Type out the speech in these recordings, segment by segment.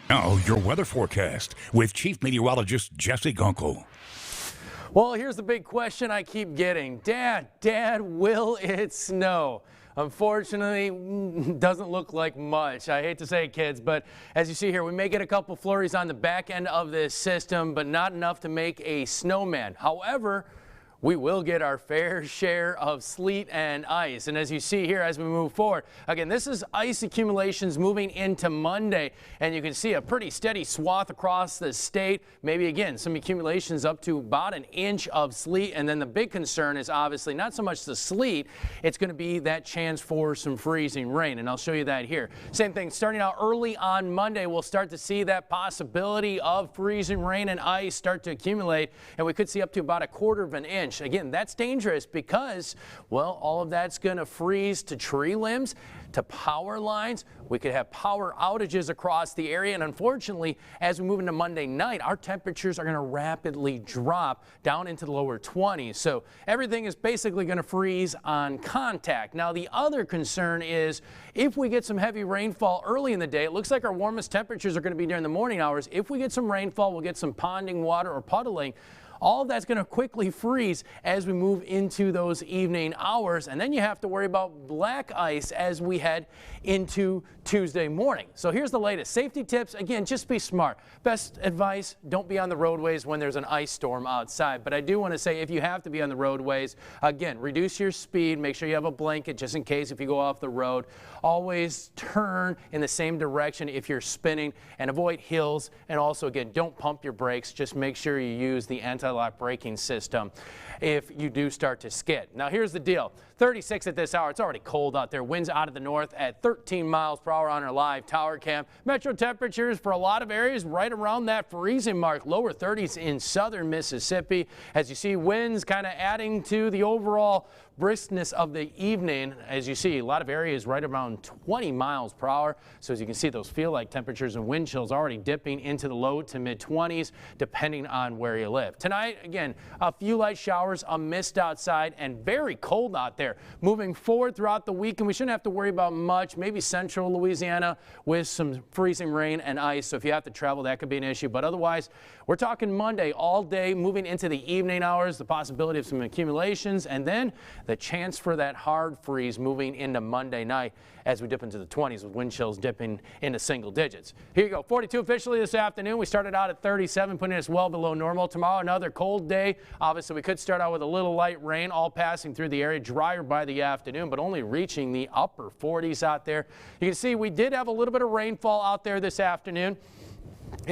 Now, your weather forecast with Chief Meteorologist Jesse Gunkel. Well, here's the big question I keep getting. Dad, will it snow? Unfortunately, doesn't look like much. I hate to say it, kids, but as you see here, we may get a couple flurries on the back end of this system, but not enough to make a snowman. However, we will get our fair share of sleet and ice. And as you see here, as we move forward, again, this is ice accumulations moving into Monday, and you can see a pretty steady swath across the state. Maybe again, some accumulations up to about an inch of sleet. And then the big concern is obviously not so much the sleet, it's going to be that chance for some freezing rain. And I'll show you that here. Same thing, starting out early on Monday, we'll start to see that possibility of freezing rain and ice start to accumulate, and we could see up to about 1/4 of an inch. Again, that's dangerous because, well, all of that's going to freeze to tree limbs, to power lines. We could have power outages across the area, and unfortunately, as we move into Monday night, our temperatures are going to rapidly drop down into the lower 20s. So everything is basically going to freeze on contact. Now, the other concern is if we get some heavy rainfall early in the day, it looks like our warmest temperatures are going to be during the morning hours. If we get some rainfall, we'll get some ponding water or puddling. All of that's going to quickly freeze as we move into those evening hours, and then you have to worry about black ice as we head into Tuesday morning. So here's the latest safety tips. Again, just be smart. Best advice, don't be on the roadways when there's an ice storm outside. But I do want to say, if you have to be on the roadways, again, reduce your speed. Make sure you have a blanket just in case if you go off the road. Always turn in the same direction if you're spinning, and avoid hills. And also, again, don't pump your brakes. Just make sure you use the anti-lock braking system if you do start to skid. Now, here's the deal. 36 at this hour. It's already cold out there. Winds out of the north at 13 miles per hour on our live tower cam. Metro temperatures for a lot of areas right around that freezing mark. Lower 30s in southern Mississippi. As you see, winds kind of adding to the overall briskness of the evening. As you see, a lot of areas right around 20 miles per hour. So as you can see, those feel-like temperatures and wind chills already dipping into the low to mid-20s depending on where you live. Tonight, again, a few light showers, a mist outside, and very cold out there. Moving forward throughout the week, and we shouldn't have to worry about much. Maybe central Louisiana with some freezing rain and ice. So if you have to travel, that could be an issue. But otherwise, we're talking Monday all day, moving into the evening hours, the possibility of some accumulations, and then the chance for that hard freeze moving into Monday night as we dip into the 20s with wind chills dipping into single digits. Here you go, 42 officially this afternoon. We started out at 37, putting us well below normal. Tomorrow, another cold day. Obviously, we could start out with a little light rain, all passing through the area, drier by the afternoon, but only reaching the upper 40s out there. You can see we did have a little bit of rainfall out there this afternoon.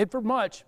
For much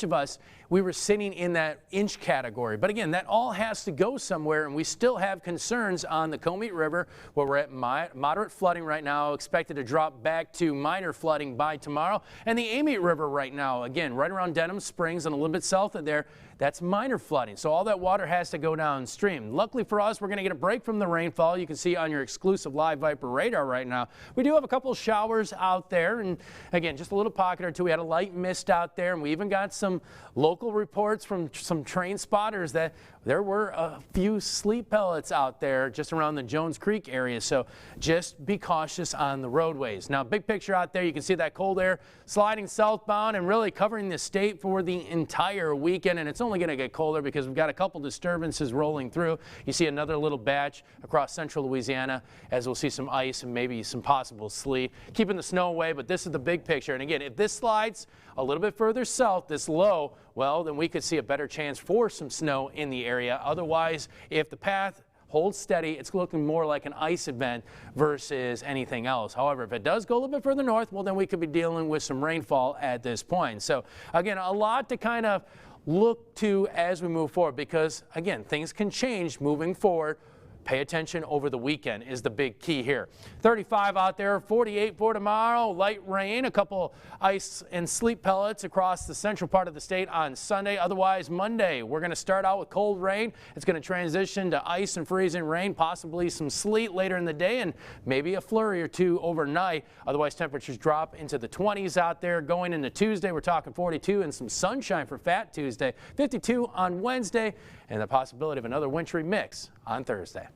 of us, we were sitting in that inch category. But again, that all has to go somewhere, and we still have concerns on the Comeet River, where we're at moderate flooding right now, expected to drop back to minor flooding by tomorrow. And the Amite River right now, again, right around Denham Springs and a little bit south of there, that's minor flooding. So all that water has to go downstream. Luckily for us, we're going to get a break from the rainfall. You can see on your exclusive live VIPIR radar right now, we do have a couple of showers out there. And again, just a little pocket or two. We had a light mist out there, and we even got some local reports from some train spotters that there were a few sleet pellets out there just around the Jones Creek area. So just be cautious on the roadways. Now, big picture out there, you can see that cold air sliding southbound and really covering the state for the entire weekend. And it's only going to get colder because we've got a couple disturbances rolling through. You see another little batch across central Louisiana, as we'll see some ice and maybe some possible sleet, keeping the snow away. But this is the big picture. And again, if this slides a little bit further south, this low, well, then we could see a better chance for some snow in the area. Otherwise, if the path holds steady, it's looking more like an ice event versus anything else. However, if it does go a little bit further north, well, then we could be dealing with some rainfall at this point. So again, a lot to kind of look to as we move forward, because again, things can change moving forward. Pay attention over the weekend is the big key here. 35 out there, 48 for tomorrow. Light rain, a couple ice and sleet pellets across the central part of the state on Sunday. Otherwise, Monday, we're going to start out with cold rain. It's going to transition to ice and freezing rain, possibly some sleet later in the day, and maybe a flurry or two overnight. Otherwise, temperatures drop into the 20s out there. Going into Tuesday, we're talking 42 and some sunshine for Fat Tuesday. 52 on Wednesday, and the possibility of another wintry mix on Thursday.